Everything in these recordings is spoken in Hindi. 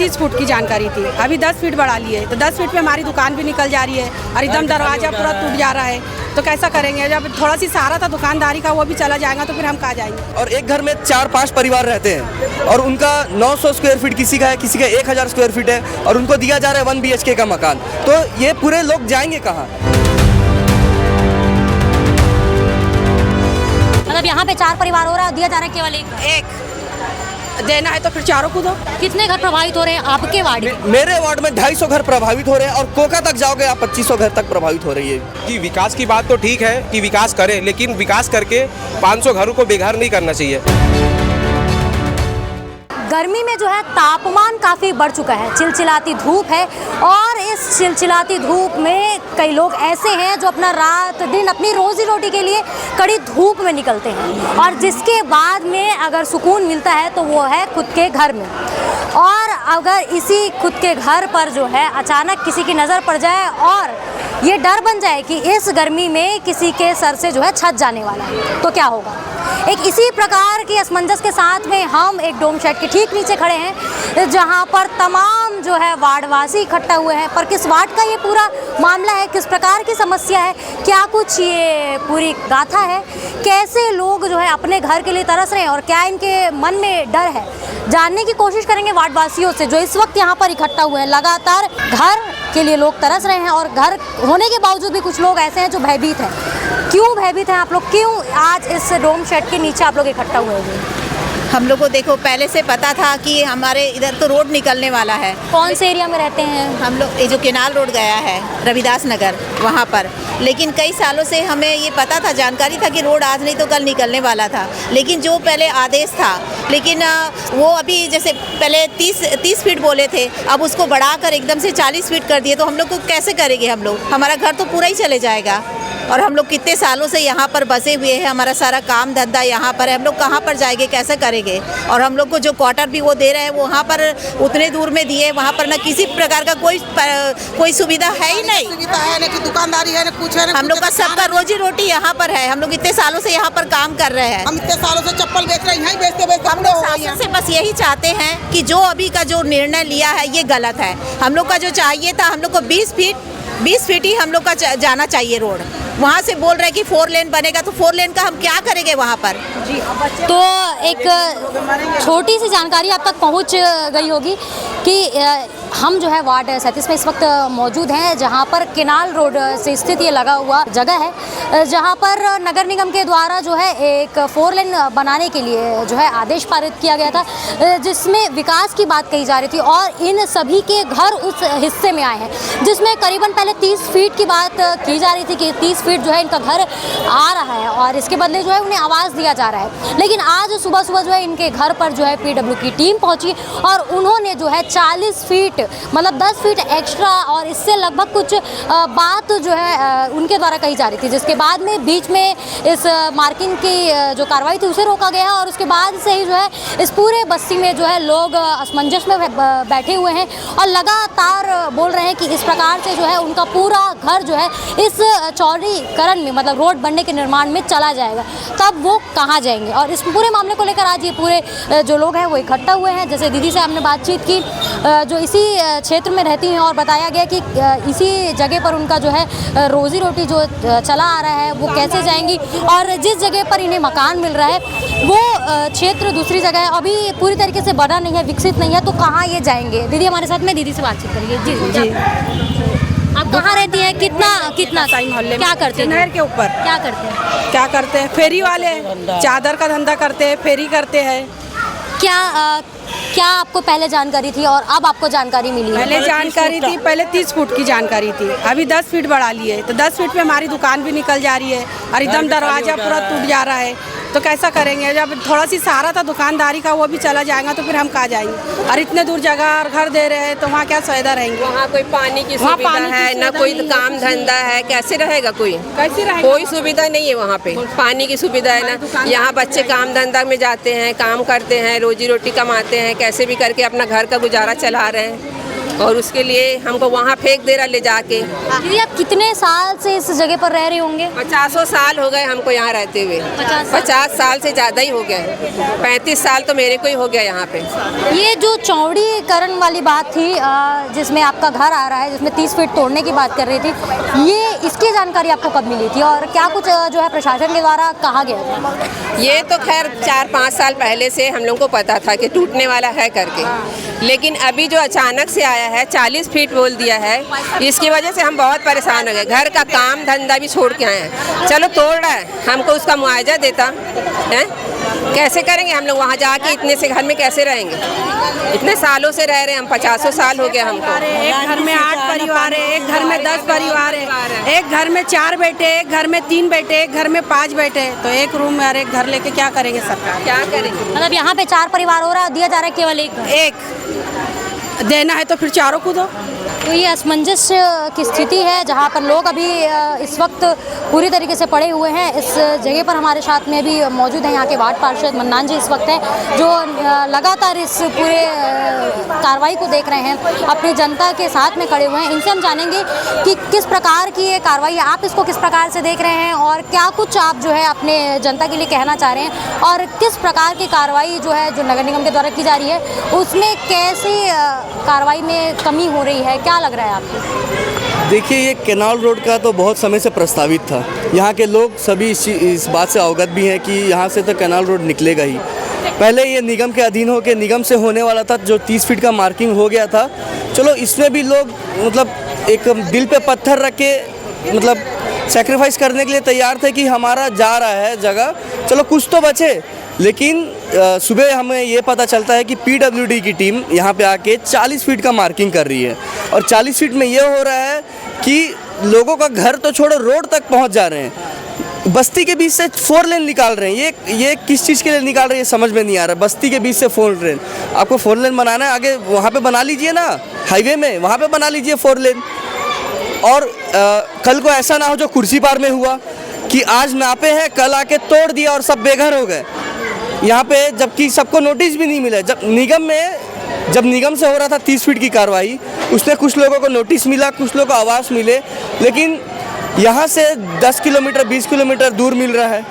30 फुट की जानकारी थी, अभी 10 फीट बढ़ा ली है, तो 10 फीट पे हमारी दुकान भी निकल जा रही है और एकदम दरवाजा पूरा टूट जा रहा है। तो कैसा करेंगे? जब थोड़ा सी सहारा था दुकानदारी का वो भी चला जाएगा तो फिर हम कहाँ जाएंगे? और एक घर में 4-5 परिवार रहते हैं और उनका 900 स्क्वायर फीट किसी का है, किसी का 1000 स्क्वायर फीट है और उनको दिया जा रहा है 1 BHK का मकान। तो ये पूरे लोग जाएंगे कहाँ? मतलब यहाँ पे 4 परिवार हो रहा है, दिया जा रहा है केवल एक देना है तो फिर चारों को दो। कितने घर प्रभावित हो रहे हैं आपके वार्ड में? मेरे वार्ड में 250 घर प्रभावित हो रहे हैं और कोका तक जाओगे आप 2500 घर तक प्रभावित हो रही है। कि विकास की बात तो ठीक है कि विकास करें, लेकिन विकास करके 500 घरों को बेघर नहीं करना चाहिए। गर्मी में जो है तापमान काफ़ी बढ़ चुका है, चिलचिलाती धूप है और इस चिलचिलाती धूप में कई लोग ऐसे हैं जो अपना रात दिन अपनी रोजी रोटी के लिए कड़ी धूप में निकलते हैं और जिसके बाद में अगर सुकून मिलता है तो वो है खुद के घर में। और अगर इसी खुद के घर पर जो है अचानक किसी की नज़र पड़ जाए और ये डर बन जाए कि इस गर्मी में किसी के सर से जो है छत जाने वाला है तो क्या होगा? एक इसी प्रकार की असमंजस के साथ में हम एक डोम शेड के ठीक नीचे खड़े हैं जहां पर तमाम जो है वार्डवासी इकट्ठा हुए हैं। पर किस वार्ड का ये पूरा मामला है, किस प्रकार की समस्या है, क्या कुछ ये पूरी गाथा है, कैसे लोग जो है अपने घर के लिए तरस रहे हैं और क्या इनके मन में डर है, जानने की कोशिश करेंगे वार्डवासियों से जो इस वक्त यहाँ पर इकट्ठा हुए हैं। लगातार घर के लिए लोग तरस रहे हैं और घर होने के बावजूद भी कुछ लोग ऐसे हैं जो भयभीत हैं। क्यों भयभीत हैं आप लोग? क्यों आज इस डोम शेड के नीचे आप लोग इकट्ठा हुए हैं? हम लोग को देखो पहले से पता था कि हमारे इधर तो रोड निकलने वाला है। कौन से एरिया में रहते हैं हम लोग? ये जो केनाल रोड गया है रविदास नगर वहाँ पर, लेकिन कई सालों से हमें ये पता था, जानकारी था कि रोड आज नहीं तो कल निकलने वाला था। लेकिन जो पहले आदेश था, लेकिन वो अभी जैसे पहले 30 फीट बोले थे, अब उसको बढ़ाकर एकदम से 40 फीट कर दिए। तो हम लोग को कैसे करेंगे? हम लोग, हमारा घर तो पूरा ही चले जाएगा और हम लोग कितने सालों से यहाँ पर बसे हुए हैं, हमारा सारा काम धंधा यहाँ पर है, हम लोग कहाँ पर जाएंगे, कैसे करेंगे? और हम लोग को जो क्वार्टर भी वो दे रहे हैं वो वहाँ पर उतने दूर में दिए, वहाँ पर ना किसी प्रकार का कोई सुविधा है ही नहीं। सुविधा है ना कि दुकानदारी है ना कुछ है ना। हम लोग का सबका रोजी रोटी यहाँ पर है, हम लोग इतने सालों से यहाँ पर काम कर रहे हैं। हम इतने सालों से चप्पल बेच रहे हैं, यहीं बेचते हम लोग शासन से बस यही चाहते हैं कि जो अभी का जो निर्णय लिया है ये गलत है। हम लोग का जो चाहिए था, हम लोग को 20 फीट ही हम लोग का जाना चाहिए रोड। वहाँ से बोल रहे कि 4 लेन बनेगा, तो 4 लेन का हम क्या करेंगे वहाँ पर? तो एक छोटी सी जानकारी आप तक पहुँच गई होगी कि हम जो है वार्ड 37 में इस वक्त मौजूद हैं, जहां पर केनाल रोड से स्थित ये लगा हुआ जगह है, जहां पर नगर निगम के द्वारा जो है एक 4 लेन बनाने के लिए जो है आदेश पारित किया गया था, जिसमें विकास की बात कही जा रही थी और इन सभी के घर उस हिस्से में आए हैं, जिसमें करीबन पहले 30 फीट की बात की जा रही थी कि 30 फीट जो है इनका घर आ रहा है और इसके बदले जो है उन्हें आवाज़ दिया जा रहा है। लेकिन आज सुबह जो है इनके घर पर जो है PW की टीम पहुँची और उन्होंने जो है 40 फीट मतलब 10 फीट एक्स्ट्रा और इससे लगभग कुछ बात जो है उनके द्वारा कही जा रही थी, जिसके बाद में बीच में इस मार्किंग की जो कार्रवाई थी उसे रोका गया और उसके बाद से ही जो है इस पूरे बस्ती में जो है लोग असमंजस में बैठे हुए हैं और लगातार बोल रहे हैं कि इस प्रकार से जो है उनका पूरा घर जो है इस चौड़ीकरण में मतलब रोड बनने के निर्माण में चला जाएगा, तब वो कहाँ जाएंगे? और इस पूरे मामले को लेकर आज ये पूरे जो लोग हैं वो इकट्ठा हुए हैं। जैसे दीदी से हमने बातचीत की जो इसी क्षेत्र में रहती हैं और बताया गया कि इसी जगह पर उनका जो है रोजी रोटी जो चला आ रहा है वो कैसे जाएंगी और जिस जगह पर इन्हें मकान मिल रहा है वो क्षेत्र दूसरी जगह है, अभी पूरी तरीके से बना नहीं है, विकसित नहीं है, तो कहाँ ये जाएंगे? दीदी हमारे साथ में, दीदी से बातचीत करिए। जी आप कहाँ रहती हैं? कितना टाइम मोहल्ले क्या करते हैं? नहर के ऊपर क्या करते हैं? फेरी वाले चादर का धंधा करते हैं, फेरी करते हैं। क्या आपको पहले जानकारी थी और अब आपको जानकारी मिली है? पहले जानकारी थी, पहले 30 फुट की जानकारी थी, अभी 10 फीट बढ़ा ली है, तो 10 फीट पे हमारी दुकान भी निकल जा रही है और एकदम दरवाजा पूरा टूट जा रहा है। तो कैसा करेंगे? जब थोड़ा सी सहारा था दुकानदारी का वो भी चला जाएगा तो फिर हम कहाँ जाएंगे? और इतने दूर जगह और घर दे रहे हैं तो वहाँ क्या फायदा रहेंगे? वहाँ कोई पानी की सुविधा है ना, कोई काम धंधा है, कैसे रहेगा? कैसे रहेगा? कोई सुविधा नहीं है वहाँ पे, पानी की सुविधा है ना। यहाँ बच्चे काम धंधा में जाते हैं, काम करते हैं, रोजी रोटी कमाते हैं, कैसे भी करके अपना घर का गुजारा चला रहे हैं। और उसके लिए हमको वहाँ फेंक दे रहा ले जाके। दीदी आप कितने साल से इस जगह पर रह रहे होंगे? 50 साल हो गए हमको यहाँ रहते हुए। 50 साल से ज़्यादा ही हो गए। 35 साल तो मेरे को ही हो गया यहाँ पे। ये जो चौड़ीकरण वाली बात थी जिसमें आपका घर आ रहा है, जिसमें 30 फीट तोड़ने की बात कर रही थी, ये इसकी जानकारी आपको कब मिली थी और क्या कुछ जो है प्रशासन के द्वारा कहा गया था? ये तो खैर 4-5 साल पहले से हम लोग को पता था कि टूटने वाला है करके, लेकिन अभी जो अचानक से आया है 40 फीट बोल दिया है, इसकी वजह से हम बहुत परेशान हो गए। घर का काम धंधा भी छोड़ के आए हैं। चलो तोड़ रहा है, हमको उसका मुआवजा देता है, कैसे करेंगे हम लोग वहाँ जाके? इतने से घर में कैसे रहेंगे? इतने सालों से रह रहे हैं हम, 50 साल हो गया हमको। एक घर में 8 परिवार है, एक घर में 10 परिवार है, एक घर में 4 बेटे, एक घर में 3 बेटे, एक घर में 5 बेटे, तो एक रूम में और एक घर लेके क्या करेंगे सरकार? क्या करेंगे? मतलब यहाँ पे 4 परिवार हो रहा है, दिया जा रहा है केवल एक देना है तो फिर चारों को दो। तो ये असमंजस की स्थिति है जहाँ पर लोग अभी इस वक्त पूरी तरीके से पड़े हुए हैं। इस जगह पर हमारे साथ में भी मौजूद हैं यहाँ के वार्ड पार्षद मन्नान जी इस वक्त हैं, जो लगातार इस पूरे कार्रवाई को देख रहे हैं, अपनी जनता के साथ में खड़े हुए हैं। इनसे हम जानेंगे कि किस प्रकार की ये कार्रवाई है, आप इसको किस प्रकार से देख रहे हैं और क्या कुछ आप जो है अपने जनता के लिए कहना चाह रहे हैं और किस प्रकार की कार्रवाई जो है जो नगर निगम के द्वारा की जा रही है उसमें कैसी कार्रवाई में कमी हो रही है, क्या लग रहा है आपको? देखिए, ये कैनाल रोड का तो बहुत समय से प्रस्तावित था। यहाँ के लोग सभी इस बात से अवगत भी हैं कि यहाँ से तो कैनाल रोड निकलेगा ही। पहले ये निगम के अधीन होकर निगम से होने वाला था, जो 30 फीट का मार्किंग हो गया था। चलो इसमें भी लोग मतलब एक दिल पे पत्थर रख के मतलब सेक्रीफाइस करने के लिए तैयार थे कि हमारा जा रहा है जगह, चलो कुछ तो बचे। लेकिन सुबह हमें ये पता चलता है कि पीडब्ल्यूडी की टीम यहाँ पे आके 40 फीट का मार्किंग कर रही है और 40 फीट में ये हो रहा है कि लोगों का घर तो छोड़ो, रोड तक पहुँच जा रहे हैं। बस्ती के बीच से 4 लेन निकाल रहे हैं। ये किस चीज़ के लिए निकाल रहे हैं समझ में नहीं आ रहा। बस्ती के बीच से 4 लेन, आपको 4 लेन बनाना है, आगे वहाँ पे बना लीजिए ना, हाईवे में वहाँ पे बना लीजिए 4 लेन। और कल को ऐसा ना हो जो कुर्सी पार में हुआ कि आज नापे हैं, कल आके तोड़ दिया और सब बेघर हो गए यहाँ पे, जबकि सबको नोटिस भी नहीं मिला। जब निगम से हो रहा था 30 फीट की कार्रवाई, उसने कुछ लोगों को नोटिस मिला, कुछ लोगों को आवाज़ मिले, लेकिन यहाँ से 10 किलोमीटर 20 किलोमीटर दूर मिल रहा है।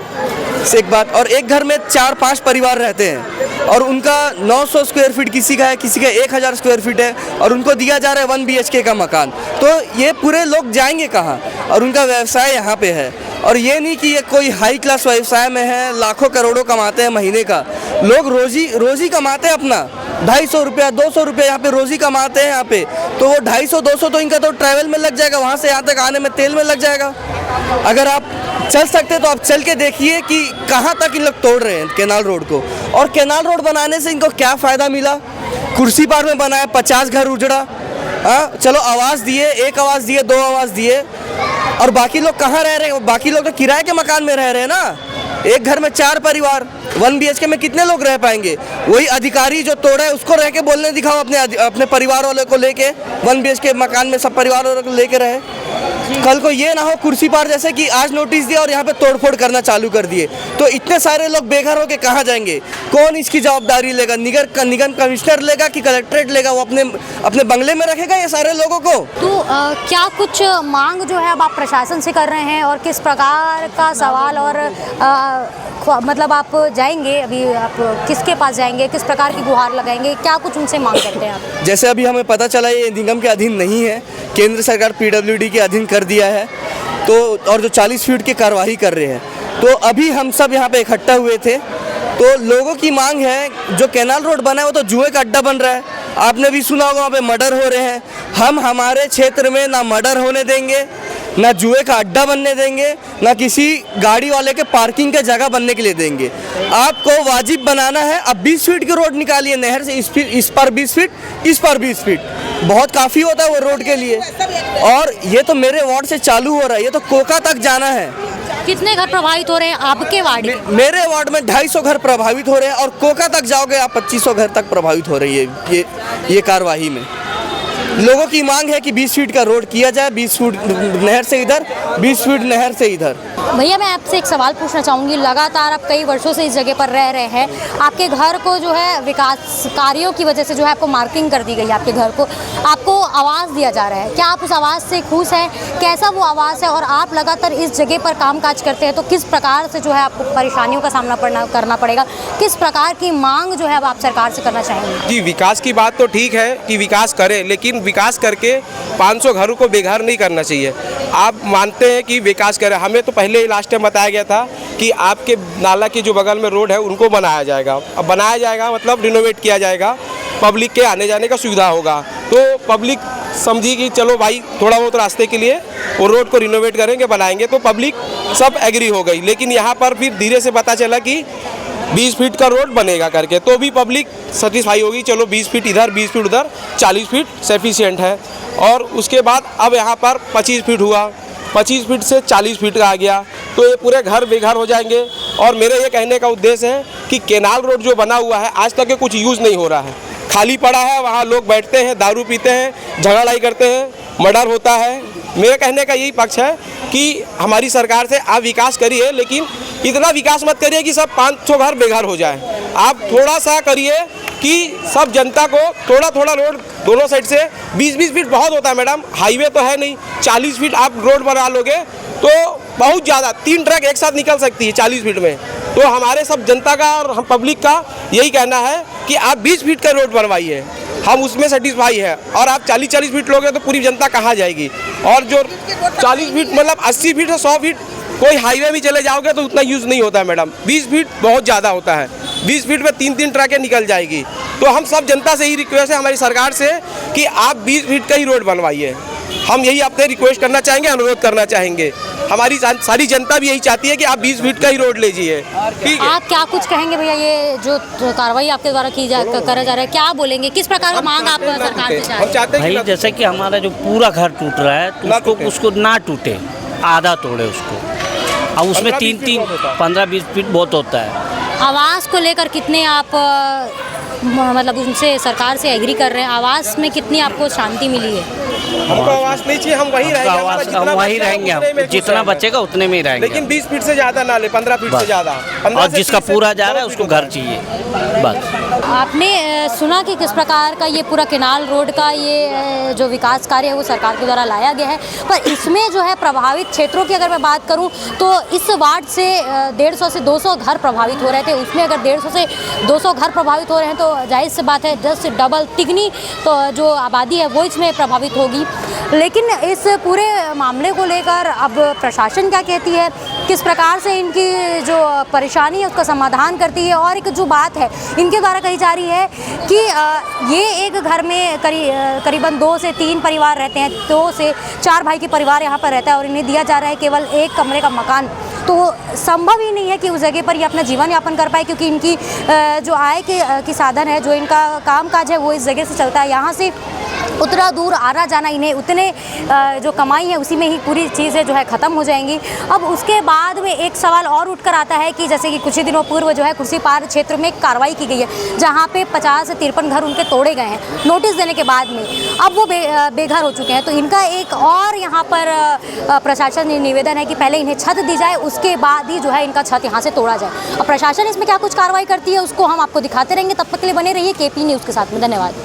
एक बात, और एक घर में 4-5 परिवार रहते हैं और उनका 900 स्क्वायर फीट किसी का है, किसी का 1000 स्क्वायर फीट है और उनको दिया जा रहा है 1 BHK का मकान। तो ये पूरे लोग जाएंगे कहाँ? और उनका व्यवसाय यहाँ पे है। और ये नहीं कि ये कोई हाई क्लास व्यवसाय में है, लाखों करोड़ों कमाते हैं महीने का। लोग रोजी कमाते हैं अपना, 250 रुपया 200 रुपया यहाँ पे रोजी कमाते हैं यहाँ पे। तो वो 250-200 तो इनका तो ट्रैवल में लग जाएगा, वहाँ से यहाँ तक आने में तेल में लग जाएगा। अगर आप चल सकते तो आप चल के देखिए कि कहाँ तक इन लोग तोड़ रहे हैं कैनाल रोड को। और कैनाल रोड बनाने से इनको क्या फ़ायदा मिला? कुर्सी पार में बनाया, 50 घर उजड़ा। हाँ चलो आवाज़ दिए, 1 आवाज़ दिए, 2 आवाज़ दिए, और बाकी लोग कहाँ रह रहे हैं? बाकी लोग तो किराए के मकान में रह रहे हैं ना। एक घर में 4 परिवार, 1 BHK में कितने लोग रह पाएंगे? वही अधिकारी जो तोड़ा है उसको रह के बोलने दिखाओ, अपने परिवार वाले को लेके 1 BHK मकान में सब परिवार वालों को लेके रहे। कल को ये ना हो कुर्सी पार जैसे कि आज नोटिस दिया और यहाँ पे तोड़फोड़ करना चालू कर दिए, तो इतने सारे लोग बेघर होके कहाँ जाएंगे? कौन इसकी जवाबदारी लेगा? निगम कमिश्नर लेगा कि कलेक्ट्रेट लेगा? वो अपने बंगले में रखेगा ये सारे लोगों को? तो क्या कुछ मांग जो है अब आप प्रशासन से कर रहे हैं और किस प्रकार का सवाल और मतलब आप जाएंगे, अभी आप किसके पास जाएंगे, किस प्रकार की गुहार लगाएंगे, क्या कुछ उनसे मांग करते हैं आप? जैसे अभी हमें पता चला ये निगम के अधीन नहीं है, केंद्र सरकार पीडब्ल्यूडी के अधीन कर दिया है, तो और जो 40 फीट की कार्रवाई कर रहे हैं, तो अभी हम सब यहाँ पे इकट्ठा हुए थे। तो लोगों की मांग है, जो कैनाल रोड बना है वो तो जुए का अड्डा बन रहा है। आपने भी सुना होगा वहाँ पे मर्डर हो रहे हैं। हम हमारे क्षेत्र में ना मर्डर होने देंगे, ना जुए का अड्डा बनने देंगे, ना किसी गाड़ी वाले के पार्किंग के जगह बनने के लिए देंगे। आपको वाजिब बनाना है। अब 20 फीट की रोड निकालिए नहर से, इस पर 20 फीट, इस पर 20 फीट, बहुत काफ़ी होता है वो रोड के लिए। और ये तो मेरे वार्ड से चालू हो रहा है, ये तो कोका तक जाना है। कितने घर प्रभावित हो रहे हैं आपके वार्ड में? मेरे वार्ड में 250 घर प्रभावित हो रहे हैं और कोका तक जाओगे आप 2500 घर तक प्रभावित हो रही है ये कार्रवाई में। लोगों की मांग है कि 20 फीट का रोड किया जाए, 20 फीट नहर से इधर, 20 फीट नहर से इधर। भैया मैं आपसे एक सवाल पूछना चाहूँगी, लगातार आप कई वर्षों से इस जगह पर रह रहे हैं, आपके घर को जो है विकास कार्यों की वजह से जो है आपको मार्किंग कर दी गई है, आपके घर को आपको आवास दिया जा रहा है, क्या आप उस आवास से खुश हैं? कैसा वो आवास है और आप लगातार इस जगह पर कामकाज करते हैं तो किस प्रकार से जो है आपको परेशानियों का सामना करना पड़ेगा, किस प्रकार की मांग जो है अब आप सरकार से करना चाहेंगे? जी, विकास की बात तो ठीक है कि विकास करे, लेकिन विकास करके 500 घरों को बेघर नहीं करना चाहिए। आप मानते हैं कि विकास करें, हमें तो पहले ही लास्ट टाइम बताया गया था कि आपके नाला के जो बगल में रोड है उनको बनाया जाएगा। अब बनाया जाएगा मतलब रिनोवेट किया जाएगा, पब्लिक के आने जाने का सुविधा होगा, तो पब्लिक समझी कि चलो भाई थोड़ा बहुत रास्ते के लिए वो रोड को रिनोवेट करेंगे, बनाएंगे, तो पब्लिक सब एग्री हो गई। लेकिन यहाँ पर फिर धीरे से पता चला कि 20 फीट का रोड बनेगा करके, तो भी पब्लिक सेटिस्फाई होगी, चलो 20 फीट इधर 20 फीट उधर, 40 फीट सफिशिएंट है। और उसके बाद अब यहाँ पर 25 फीट हुआ, 25 फीट से 40 फीट का आ गया, तो ये पूरे घर बेघर हो जाएंगे। और मेरे ये कहने का उद्देश्य है कि कैनाल रोड जो बना हुआ है आज तक कुछ यूज़ नहीं हो रहा है, खाली पड़ा है, वहाँ लोग बैठते हैं, दारू पीते हैं, झगड़ाई करते हैं, मर्डर होता है। मेरे कहने का यही पक्ष है कि हमारी सरकार से आप विकास करिए, लेकिन इतना विकास मत करिए कि सब 500 घर बेघर हो जाए। आप थोड़ा सा करिए कि सब जनता को थोड़ा थोड़ा रोड दोनों साइड से 20-20 फीट बहुत होता है मैडम, हाईवे तो है नहीं, 40 फीट आप रोड बना लोगे तो बहुत ज़्यादा 3 ट्रक एक साथ निकल सकती है 40 फीट में। तो हमारे सब जनता का और हम पब्लिक का यही कहना है कि आप 20 फीट का रोड बनवाइए, हम उसमें सेटिस्फाई है। और आप 40-40 फीट लोगे तो पूरी जनता कहाँ जाएगी? और जो 40 फीट मतलब 80 फीट से 100 फीट कोई हाईवे में चले जाओगे तो उतना यूज़ नहीं होता है मैडम, 20 फीट बहुत ज़्यादा होता है, 20 फीट में 3-3 ट्रकें निकल जाएगी। तो हम सब जनता से ही रिक्वेस्ट है हमारी सरकार से कि आप 20 फीट का ही रोड बनवाइए। हम यही आपसे रिक्वेस्ट करना चाहेंगे, अनुरोध करना चाहेंगे। हमारी सारी जनता भी यही चाहती है कि आप 20 फीट का ही रोड लीजिए। ठीक है, आप क्या कुछ कहेंगे भैया, ये जो कार्रवाई आपके द्वारा करा जा रहा है, क्या बोलेंगे, किस प्रकार का मांग आप सरकार से चाहते हैं? भाई जैसे कि हमारा जो पूरा घर टूट रहा है तो उसको ना टूटे, आधा तोड़े उसको, और उसमें 15-20 फीट बहुत होता है। आवास को लेकर कितने आप मतलब उनसे सरकार से एग्री कर रहे हैं? आवास में कितनी आपको शांति मिली है? हमको आवास नहीं चाहिए, हम वही रहेंगे, हम वही रहेंगे, जितना बचेगा उतने में ही रहेंगे, लेकिन 20 फीट से ज़्यादा ना ले, 15 फीट से ज़्यादा। और जिसका पूरा जा रहा है उसको घर चाहिए बस। आपने सुना कि किस प्रकार का ये पूरा कैनाल रोड का ये जो विकास कार्य है वो सरकार के द्वारा लाया गया है, पर इसमें जो है प्रभावित क्षेत्रों की अगर मैं बात करूं तो इस वार्ड से 150 से 200 घर प्रभावित हो रहे थे, उसमें अगर 150 से 200 घर प्रभावित हो रहे हैं तो जाहिर सी बात है 10 डबल तिगनी तो जो आबादी है वो इसमें प्रभावित होगी। लेकिन इस पूरे मामले को लेकर अब प्रशासन क्या कहती है, किस प्रकार से इनकी जो परेशानी है उसका समाधान करती है? और एक जो बात है इनके द्वारा कही जा रही है कि ये एक घर में करीबन 2 से 3 परिवार रहते हैं, 2 से 4 भाई के परिवार यहाँ पर रहता है और इन्हें दिया जा रहा है केवल 1 कमरे का मकान। तो संभव ही नहीं है कि उस जगह पर ये अपना जीवन यापन कर पाए, क्योंकि इनकी जो आय की साधन है, जो इनका कामकाज है वो इस जगह से चलता है। यहाँ से उतना दूर आना जाना इन्हें उतने जो कमाई है उसी में ही पूरी चीज़ें जो है ख़त्म हो जाएंगी। अब उसके बाद में एक सवाल और उठकर आता है कि जैसे कि कुछ ही दिनों पूर्व जो है कुर्सीपार क्षेत्र में एक कार्रवाई की गई है जहाँ पे 50 से 53 घर उनके तोड़े गए हैं नोटिस देने के बाद में, अब वो बेघर हो चुके हैं। तो इनका एक और यहाँ पर प्रशासन निवेदन है कि पहले इन्हें छत दी जाए, उसके बाद ही जो है इनका छत यहाँ से तोड़ा जाए। अब प्रशासन इसमें क्या कुछ कार्रवाई करती है उसको हम आपको दिखाते रहेंगे, तब तक के लिए बने रहिए KP न्यूज़ के साथ में। धन्यवाद।